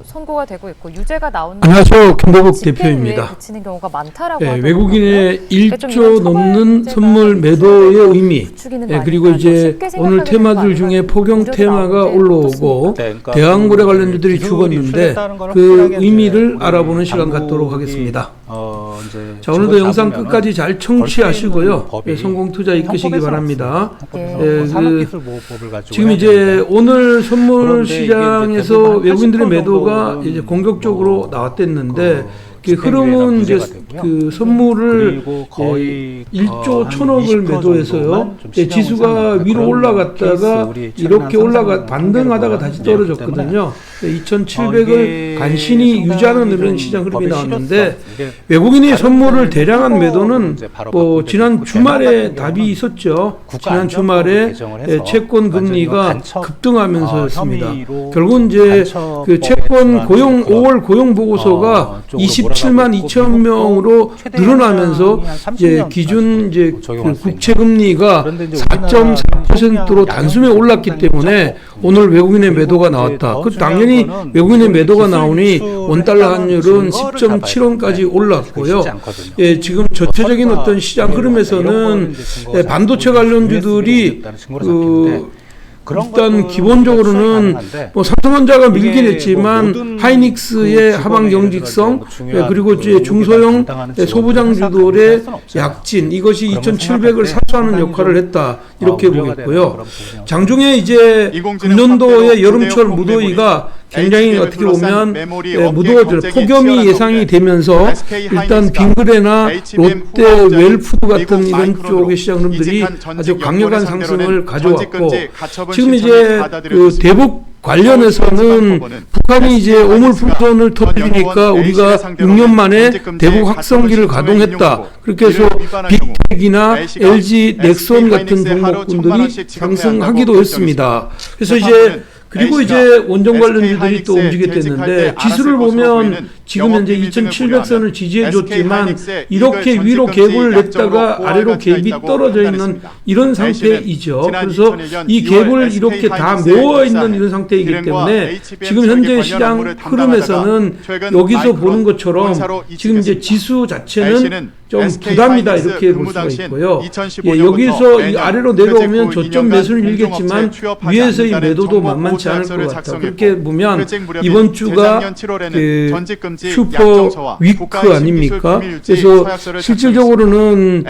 선고가 되고 있고 유죄가 나오는 안녕하세요. 김보국 집행 유예에 대표입니다. 그치는 경우가 많다라고 네, 하더라고요. 외국인의 그러니까 좀 1조 이런 넘는 처벌제가 선물 매도의 의미, 부추기는 거 그리고 아닌가, 이제 쉽게 오늘 생각하게 되는 거 테마들 중에 아닌가, 포경 문제도 테마가 나오는데 올라오고 그러니까 대왕고래 관련주들이 죽었는데 그 의미를 우리 알아보는 시간 당국이, 갖도록 하겠습니다. 이제 자, 오늘도 영상 잡으면은 끝까지 잘 청취하시고요. 법이 성공 투자 이끄시기 헌법에서 바랍니다. 그 산업기술보호법을 가지고 지금 이제 오늘 선물 그런데 이게 시장에서 대부분 외국인들의 80% 매도가 정도는 이제 공격적으로 나왔댔는데 그 집행유예가 흐름은 이제 문제가 되고요. 그 선물을 그리고 거의 1조 한 1,000억을 20% 매도해서요. 정도만 좀 시장을 지수가 삼는 위로 그런 올라갔다가 케이스, 우리 이렇게 최근에 올라가 한 반등하다가 상승 다시 때문에 떨어졌거든요. 2,700을 이게 간신히 유지하는 상당히 이런 좀 시장 흐름이 법의 나왔는데 실효성, 이게 외국인이 다른 선물을 데는 대량한 매도는 이제 바로 뭐 바꾸게 지난 되고 주말에 대만 같은 답이 경우는 있었죠. 국가 지난 안전법을 주말에 개정을 해서 채권 금리가 완전히 간첩, 급등하면서였습니다. 혐의로 결국은 이제 간첩법에 그 채권 준하는 고용 그런 2월 고용 보고서가 쪽으로 27만 몰아가고 있고 2천 명으로 최대 늘어나면서 연장이 한 이제 30년 기준 이제 적용할 그 수 있는. 국채 금리가 그런데 이제 4.4%로 단숨에 올랐기 때문에 오늘 외국인의 매도가 나왔다. 그 당연히 외국인의 매도가 나오니 원달러 환율은 10.7원까지 올랐고요. 예, 지금 전체적인 어떤 시장 흐름에서는 반도체 관련주들이 일단 기본적으로는 뭐 삼성전자가 밀긴 했지만 하이닉스의 하방 경직성, 그리고 이제 중소형 소부장주들의 약진, 이것이 2,700을 사수하는 역할을 했다, 이렇게 보겠고요. 장중에 이제 금년도의 여름철 무더위가 굉장히 어떻게 보면 무더워질 폭염이 예상이 되면서 일단 빙그레나 롯데, 웰푸드 같은 이런 쪽의 시장 흐름들이 아주 강력한 상승을 가져왔고, 지금 이제 그 대북 관련해서는 북한이 이제 오물풍선을 터뜨리니까 우리가 6년 만에 대북 확성기를 가동했다, 그렇게 해서 빅텍이나 LG 넥슨 같은 종목군들이 상승하기도 했습니다. 그래서 이제 그리고 이제 원전 관련주들이 또 움직이게 됐는데, 지수를 보면 지금 현재 2,700선을 지지해줬지만 이렇게 위로 갭을 냈다가 아래로 갭이 떨어져 있는 이런 상태이죠. 그래서 이 갭을 이렇게 다 메워 있는 이런 상태이기 때문에 지금 현재 시장 흐름에서는 여기서 보는 것처럼 지금 이제 지수 자체는 좀 부담이다, 이렇게 볼 수가 있고요. 예, 여기서 이 아래로 내려오면 저점 매수는 일겠지만 위에서의 매도도 만만치 않을 것 같다. 그렇게 보면 이번 주가 그 슈퍼 위크 아닙니까? 그래서 실질적으로는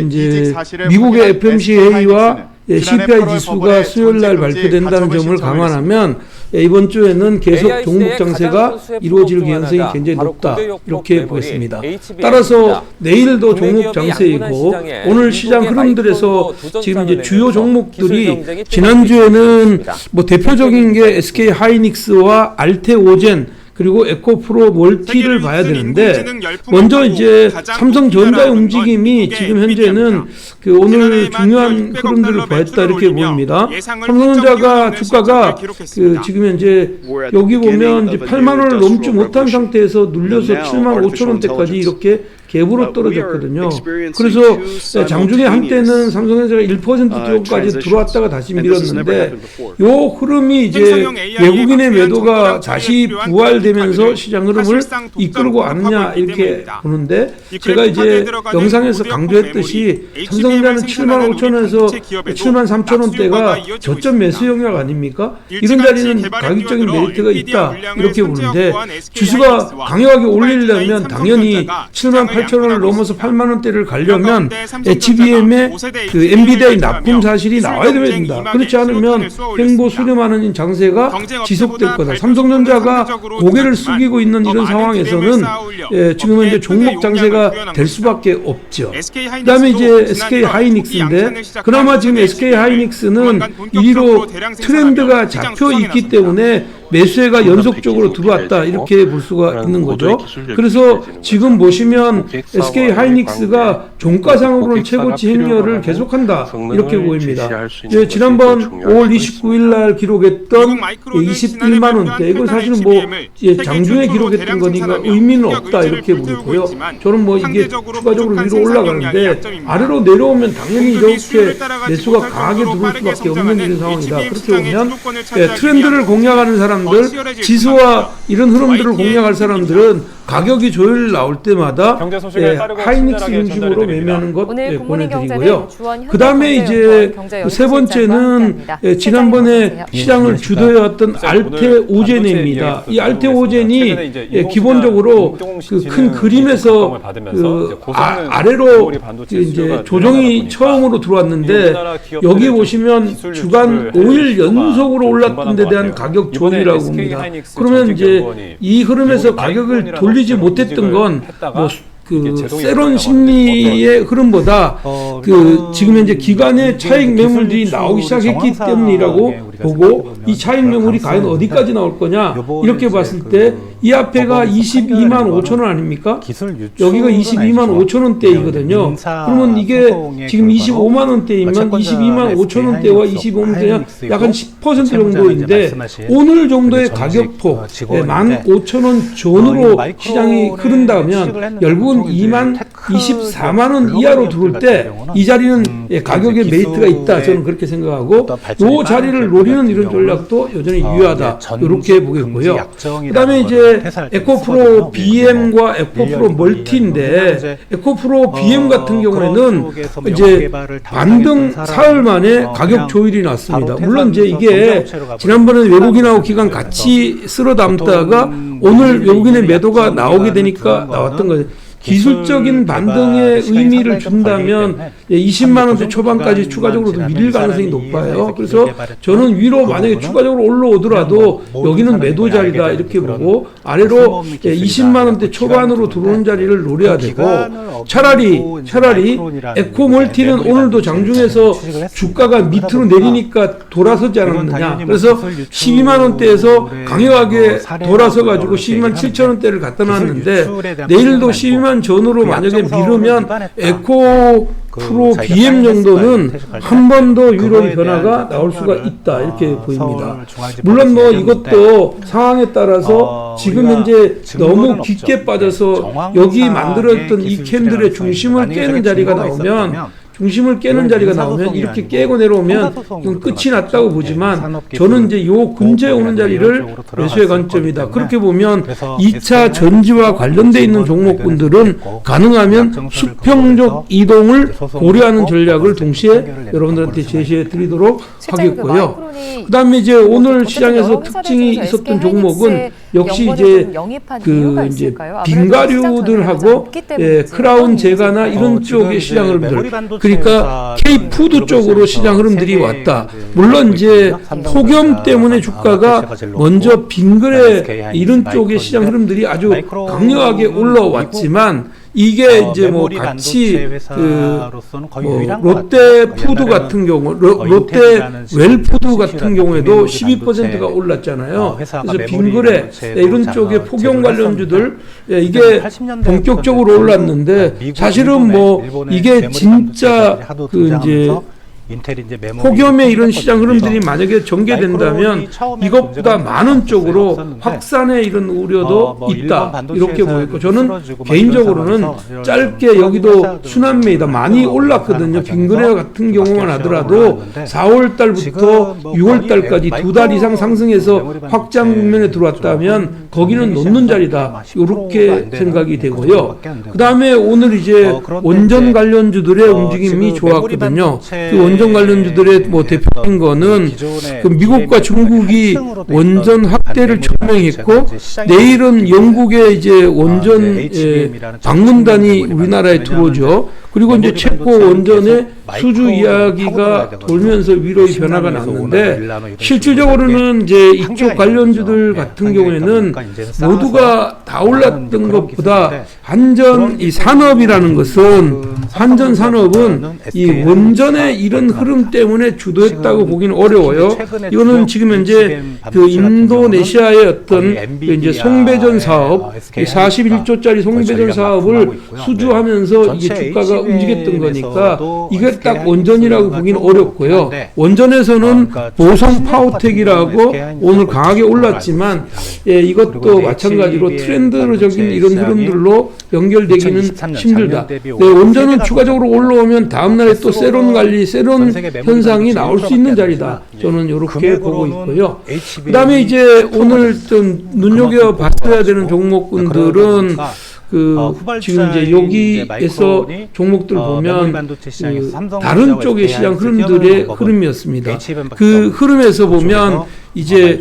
이제 미국의 FMC 회의와 CPI 지수가 수요일 날 발표된다는 점을 감안하면 이번 주에는 계속 종목 장세가 이루어질 가능성이 굉장히 높다, 이렇게 보겠습니다. 따라서 내일도 종목 장세이고 오늘 시장 흐름들에서 지금 이제 주요 종목들이 지난주에는 뭐 대표적인 게 SK 하이닉스와 알테오젠 그리고 에코프로 멀티를 봐야 되는데, 먼저 이제 삼성전자의 움직임이 지금 현재는 그 오늘 중요한 흐름들을 보였다, 이렇게 보입니다. 삼성전자가 주가가 그 지금 현재 여기 보면 이제 8만 원을 넘지 못한 상태에서 눌려서 7만 5천 원대까지 이렇게 갭으로 떨어졌거든요. 그래서 장중에 한때는 삼성전자가 1% 정도까지 들어왔다가 다시 밀었는데, 요 흐름이 이제 외국인의 매도가 다시 부활되면서 시장 흐름을 이끌고 왔느냐, 이렇게 보는데, 제가 이제 영상에서 강조했듯이 삼성전자는 7만 5천 원에서 7만 3천 원대가 저점 매수 영역 아닙니까? 이런 자리는 가격적인 메리트가 있다, 이렇게 보는데, 지수가 강력하게 올리려면 당연히 7만 8천 원을 넘어서 8만 원대를 가려면 HBM의 그 엔비디아의 납품 사실이 나와야 됩니다. 그렇지 않으면 행보 수렴하는 장세가 지속될 거다. 삼성전자가 고개를 숙이고 있는 이런 상황에서는 지금 현재 종목 장세가 될 수밖에 없죠. 그 다음에 이제 SK 하이닉스인데, 그나마 지금 SK 하이닉스는 1위로 트렌드가 잡혀 있기 때문에 매수세가 연속적으로 들어왔다, 이렇게 볼 수가 있는 거죠. 그래서 지금 보시면 SK 하이닉스가 종가상으로는 최고치 행렬을 계속한다, 이렇게 보입니다. 지난번 5월 29일 날 기록했던 21만 원대, 이건 사실은 뭐 장중에 기록했던 거니까 의미는 없다, 이렇게 보고요. 저는 뭐 이게 추가적으로 위로 올라가는데 아래로 내려오면 당연히 이렇게 매수가 강하게 들어올 수밖에 없는 이런 상황이다. 그렇게 보면 트렌드를 공략하는 사람 사람들, 지수와 이런 흐름들을 공략할 사람들은 가격이 조율 나올 때마다 경제 소식을 빠르고 하이닉스 친절하게 중심으로 전달해 드립니다. 매매하는 것 오늘 굿모닝 보내드리고요. 경제는 주원 그 다음에 이제 경제 세 번째는 함께합니다. 지난번에 시장을 주도해왔던 오늘 알테오젠입니다. 이 알테오젠이 최근에 이제 기본적으로 인공지능 그 큰 그림에서 각광을 받으면서 이제 고성능 아래로 메모리 반도체 이제 수요가 조정이 늘어나다 보니까 처음으로 들어왔는데 우리나라 기업들의 여기 좀 보시면 기술 주간 유출을 5일 연속으로 좀 올랐던 데 분반한 대한 것 가격 같아요. 이번에 조정이라고 SK 봅니다. 하이닉스 그러면 이제 전직연구원이 이 흐름에서 미국 가격을 마이크론이라는 돌리지 업체로 못했던 이직을 건 했다가 뭐 이게 그 제동이 세론 됐다고 심리의 흐름보다 그 지금 현재 기관의 이게 차익 기술 매물들이 유출 나오기 시작했기 정황상에 때문이라고 우리가 보고 생각해보면 이 차익 매물이 과연 가능성이 어디까지 나올 거냐 요번에 이렇게 이제 봤을 그 때 이 앞에가 법원에서 22만 판결한 5천 원 아닙니까? 기술 유출 여기가 22만 5천 원대이거든요. 그러면 이게 지금 25만 원대이면 22만 5천 원대와 25만 원대가 약 한 10% 정도인데 오늘 정도의 가격폭 15,000원 전으로 시장이 흐른다면 결국은 24만 원 이하로 들어올 때 이 자리는 가격의 메리트가 있다. 저는 그렇게 생각하고 이 자리를 노리는 이런 전략도 여전히 유효하다. 이렇게 보겠고요. 그다음에 이제 에코프로 BM과 에코프로 멀티인데 에코프로 BM 같은 경우에는 이제 반등 사흘 만에 가격 조율이 났습니다. 물론 이제 이게 지난번에 외국인하고 기관 같이 쓸어 담다가 오늘 외국인의 매도가 나오게 되니까 나왔던 거죠. 기술적인 반등의 의미를 준다면 20만 원대 초반까지 추가적으로 더 밀릴 가능성이 높아요. 그래서 저는 위로 만약에 추가적으로 올라오더라도 여기는 매도 자리다 이렇게 보고 아래로 20만 원대 초반으로 들어오는 자리를 노려야 되고 차라리 에코멀티는 오늘도 장중에서 주가가 밑으로 내리니까 돌아서지 않았느냐. 그래서 12만 원대에서 강력하게 돌아서 가지고 12만 7천 원대를 갖다 놨는데 내일도 12만 전으로 만약에 미루면 에코 프로 BM 정도는 한 번 더 유로의 변화가 나올 수가 있다 이렇게 보입니다. 물론 뭐 이것도 상황에 따라서 지금 현재 너무 깊게 빠져서 여기 만들었던 이 캔들의 중심을 깨는 자리가 나오면 이렇게 깨고 내려오면 이건 끝이 났다고 보지만 저는 이제 요 근처에 오는 자리를 매수의 관점이다. 그렇게 보면 2차 전지와 관련돼 있는 종목군들은 가능하면 수평적 이동을 고려하는 전략을 동시에 여러분들한테 제시해 드리도록 하겠고요. 그다음에 이제 오늘 시장에서 특징이 있었던 종목은 역시 이제 그 이제 빙가류들하고 크라운 제가나 이런 쪽의 시장 흐름들 그러니까 K푸드 쪽으로 시장 흐름들이 왔다. 물론 이제 폭염 때문에 주가가 먼저 빙그레 이런 쪽의 시장 흐름들이 아주 강력하게 올라왔지만 이게 이제 뭐 같이 롯데 푸드 같은 경우 롯데 웰푸드 같은 경우에도 12%가 올랐잖아요. 그래서 빙그레 이런 쪽의 폭염 관련주들 이게 본격적으로 올랐는데 사실은 뭐 이게 진짜 그 이제 폭염의 이런 시장 흐름들이 만약에 전개된다면 이것보다 많은 쪽으로 확산의 이런 우려도 있다 이렇게 보였고 저는 개인적으로는 짧게 여기도 순환매이다 많이 올랐거든요. 빙그레 같은 경우만 하더라도 4월 달부터 6월 달까지 2달 이상 상승해서 확장 국면에 들어왔다면 거기는 놓는 자리다 이렇게 생각이 되고요. 그 다음에 오늘 이제 원전 관련주들의 움직임이 좋았거든요. 그 원전 관련주들의 뭐 대표적인 거는 그 미국과 중국이 원전 확대를 증명했고 내일은 영국의 이제 원전 방문단이 우리나라에 들어오죠. 그리고 이제 체코 원전의 수주 이야기가 돌면서 위로의 변화가 났는데 실질적으로는 이제 이쪽 관련주들 같은 경우에는 모두가 다 올랐던 것보다 한전 이 산업이라는 것은 한전 산업은 이 원전의 이런 흐름 때문에 주도했다고 보기는 어려워요. 이거는 지금 현재 그 인도네시아의 어떤 그 이제 송배전 사업 41조짜리 송배전 사업을 수주하면서 이게 주가가 움직였던 거니까 이게 SK 딱 원전이라고 하이닉스가 보기는 좀 어렵고요. 한데, 원전에서는 그러니까 보성 신뢰도 파워텍이라고 같은 경우는 SK 오늘 하이닉스가 강하게 거의 올랐지만 그리고 이것도 이제 마찬가지로 HBM 트렌드적인 반도체 이런 시장이 흐름들로 연결되기는 2023년 힘들다. 작년 대비 네, 원전은 세배가 추가적으로 더 올라오면 다음날에 또 가스로는 세론 관리, 세론 전 세계 매물 현상이 가격이 나올 수 제일 있는 들어갔다는 자리다. 거지만, 저는 이렇게 보고 있고요. HBM 그다음에 이제 오늘 좀 눈여겨 봤어야 되는 종목군들은 지금 이제 여기에서 종목들 보면 다른 쪽의 시장 흐름들의 흐름이었습니다. 그 흐름에서 보면 이제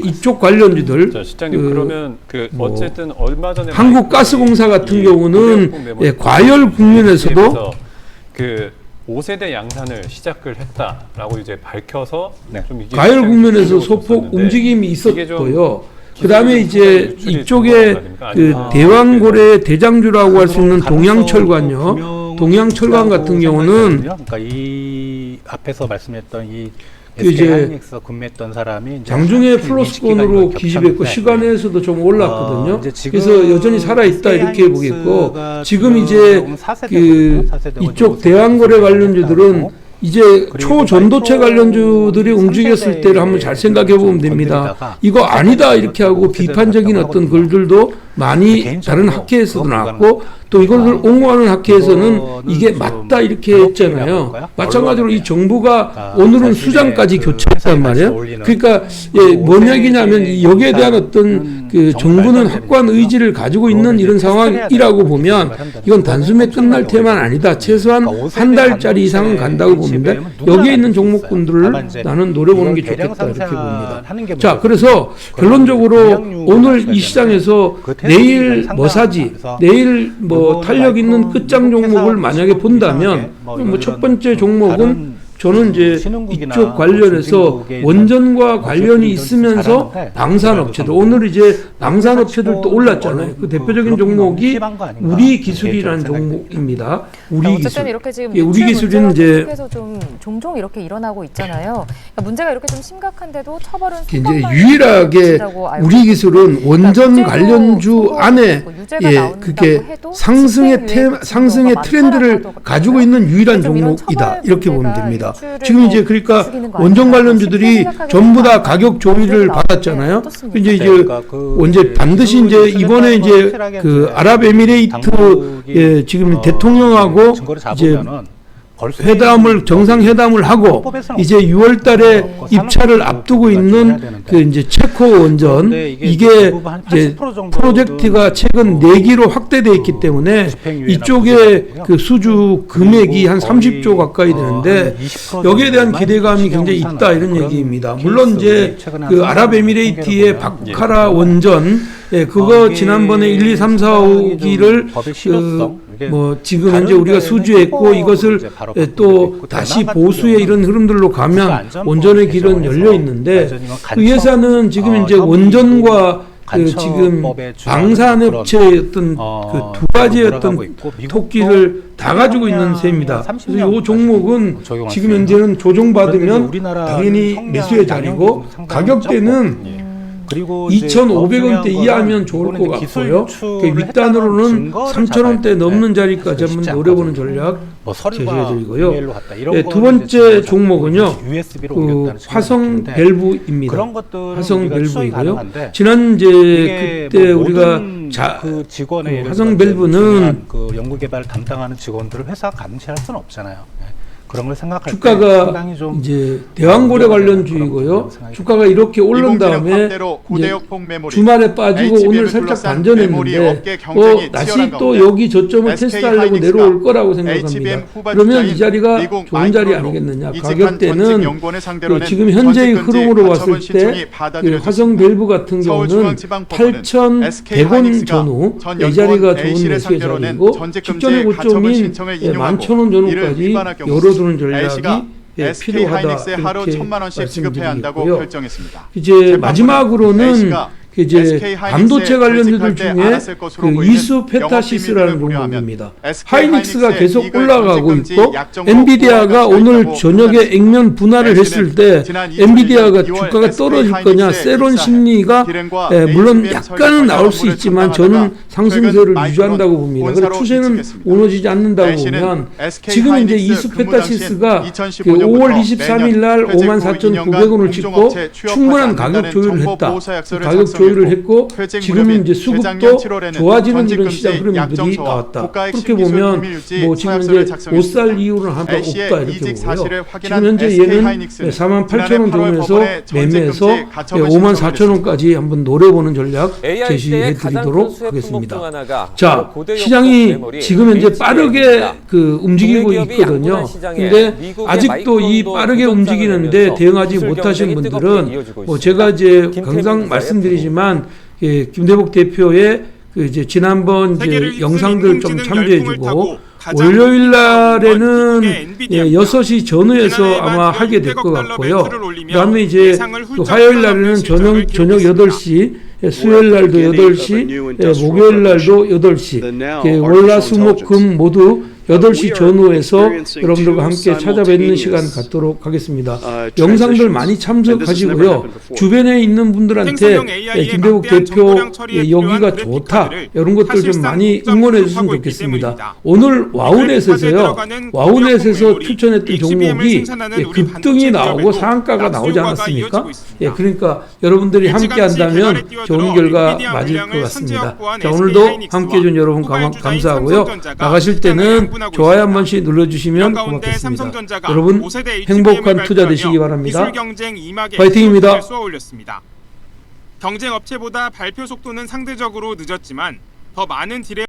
이쪽 관련주들 자, 시장님 그러면 어쨌든 얼마 전에 한국가스공사 같은 경우는 과열 국면에서도 그 5세대 양산을 시작을 했다라고 이제 밝혀서 좀 이게 과열 시장이 국면에서 좀 소폭 있었는데 움직임이 이게 좀 있었고요. 그다음에 이제 유출이 이쪽에 된 거 아닙니까? 그 아니면 대왕고래 대장주라고 할 수 있는 동양철관요. 동양철관 같은 경우는 그러니까 이 앞에서 말씀했던 이 이제 SK 하이닉스 구매했던 사람이 이제 장중에 하필 플러스권으로 인식기가 기집했고 겹쳤는데, 시간에서도 좀 올랐거든요. 이제 지금 그래서 여전히 살아 있다 이렇게 보겠고 지금 이제 그 이쪽 대왕거래 관련주들은 이제 초전도체 관련주들이 움직였을 때를 한번 잘 생각해 보면 됩니다. 이거 아니다 이렇게 하고 비판적인 어떤 글들도 많이 다른 학회에서도 나왔고 또 이걸 옹호하는 학회에서는 이게 맞다 이렇게 했잖아요. 마찬가지로 이 정부가 오늘은 수장까지 교체했단 말이에요. 그러니까 뭔 얘기냐면 여기에 대한 어떤 그 정부는 확고한 의지를 가지고 있는 이런 상황이라고 보면 이건 단숨에 끝날 테만 아니다. 최소한 한 달짜리 이상은 간다고 봅니다. 여기에 있는 종목군들을 나는 노려보는 게 좋겠다 이렇게 봅니다. 자, 그래서 결론적으로 오늘 이 시장에서 내일 뭐 사지, 내일 뭐 탄력 있는 끝장 종목을 만약에 본다면 뭐 첫 번째 종목은 저는 이제 이쪽 관련해서 원전과 관련이 있으면서 방산업체들 오늘 이제 방산업체들도 올랐잖아요. 그 대표적인 종목이 우리 기술이라는 종목입니다. 우리 어쨌든 기술. 이렇게 지금 예, 우리 기술은 이제 계속해서 좀 종종 이렇게 일어나고 있잖아요. 그러니까 문제가 이렇게 좀 심각한데도 처벌은 이제 소방만 유일하게 미친다고 알고 우리 기술은 원전 그러니까 관련주 문제도 안에 소송이 유죄가 예 나온다고 그게 해도 상승의 집행유예 그 상승의 증거가 트렌드를 많다라고 가지고 하더라고요. 있는 유일한 좀 이런 종목이다 처벌 이렇게 보면 문제가 됩니다. 유출을 지금 이제 뭐 그러니까 부추기는 거 원전 아닌가, 관련주들이 쉽게 생각하게 전부 다 되는 가격 조리를 문제가 받았잖아요. 나오는데 어떻습니까? 이제 그러니까 언제 반드시 이제 이번에 이제 그 아랍에미레이트 지금 대통령하고 이제 회담을 정상회담을 하고 이제 6월달에 입찰을 앞두고 있는 그 이제 체코 원전 이게 이제 프로젝트가 최근 4기로 확대돼 있기 때문에 이쪽에 그 수주 금액이 한 30조 가까이 되는데 여기에 대한 기대감이 굉장히 있다 이런 얘기입니다. 물론 이제 그 아랍에미레이트의 바카라 원전 그거 지난번에 1, 2, 3, 4, 5기를 뭐 지금 현재 우리가 수주했고 이것을 또 다시 보수의 이런 흐름들로 가면 원전의 길은 열려 있는데 그 예산은 지금 이제 원전과 그 지금 방산업체의 어떤 그 두 가지의 어떤 토끼를 다 가지고 있는 셈입니다. 그래서 이 종목은 지금 현재는 조정받으면 당연히 매수의 자리고 가격대는 2,500원대 이하면 좋을 것 같고요. 그 윗단으로는 3,000원대 넘는 자리까지 한번 노려보는 전략 제시해드리고요. 두 번째 종목은요. 그 화성 밸브입니다. 화성 밸브이고요. 지난 이제 그때 우리가 그 직원의 화성 밸브는 그 연구 개발 담당하는 직원들을 회사 감시할 수는 없잖아요. 그런 걸 생각할 때 주가가 상당히 좀 이제 대왕고래 관련주이고요. 주가가 이렇게 오른 다음에 이제 주말에 빠지고 오늘 살짝 반전했는데 다시 또 여기 저점을 테스트하려고 내려올 거라고 생각합니다. 그러면 이 자리가 좋은 자리 아니겠느냐. 가격대는 그 지금 현재의 흐름으로 봤을 때 그 화성 밸브 같은 경우는 8,100원 전후 이 자리가 좋은 매수의 자리이고 직전의 고점인 11,000원 전후까지 열어두는 전략이 필요하다 하루 이렇게 1,000만 원씩 지급해야 한다고 말씀드리고요. 결정했습니다. 이제 마지막으로는 이제 반도체 관련주들 중에 그 이수페타시스라는 종목입니다. 하이닉스가 계속 올라가고 있고 엔비디아가 오늘 저녁에 액면 분할을 했을 때 엔비디아가 주가가 떨어질 거냐 세론 심리가 물론 약간은 나올 수 있지만 저는 상승세를 유지한다고 봅니다. 그래서 추세는 무너지지 않는다고 보면 지금 이제 이수페타시스가 그 5월 23일 날 54,900원을 찍고 충분한 가격 조율을 했다. 가격 조율을 했고 지금은 이제 수급도 좋아지는 이런 시장 흐름들이 나왔다. 그렇게 보면 뭐 지금 이제 못 살 이유는 하나도 없다 이렇게 보고요. 지금 현재 얘는 48,000원 정도에서 매매해서 54,000원까지 한번 노려보는 전략 제시해 드리도록 하겠습니다. 자, 시장이 지금 현재 빠르게 그 움직이고 있거든요. 근데 아직도 이 빠르게 움직이는데 대응하지 못하신 분들은 뭐 제가 이제 항상 말씀드리지만 김대복 대표의 그 이제 지난번 이제 영상들 좀 참조해주고 월요일 날에는 6시 전후에서 아마 하게 될 것 같고요. 그다음에 이제 그 화요일 날에는 저녁 8시, 수요일 날도 8시, 목요일 날도 8시, 월화수목금 모두 8시 전후에서 여러분들과 함께 찾아뵙는 시간 갖도록 하겠습니다. 영상들 많이 참석하시고요. 주변에 있는 분들한테 김대국 대표 여기가 좋다 이런 것들 좀 많이 응원해 주시면 좋겠습니다. 오늘 와우넷에서요. 와우넷에서 추천했던 종목이 급등이 나오고 상한가가 나오지 않았습니까? 그러니까 여러분들이 함께 한다면 좋은 결과 맞을 것 같습니다. 자, 오늘도 함께 해준 여러분 감사하고요. 나가실 때는 좋아요 한 번씩 눌러주시면 고맙겠습니다. 여러분 행복한 투자 되시기 바랍니다. 파이팅입니다. 경쟁 업체보다 발표 속도는 상대적으로 늦었지만 더 많은 딜에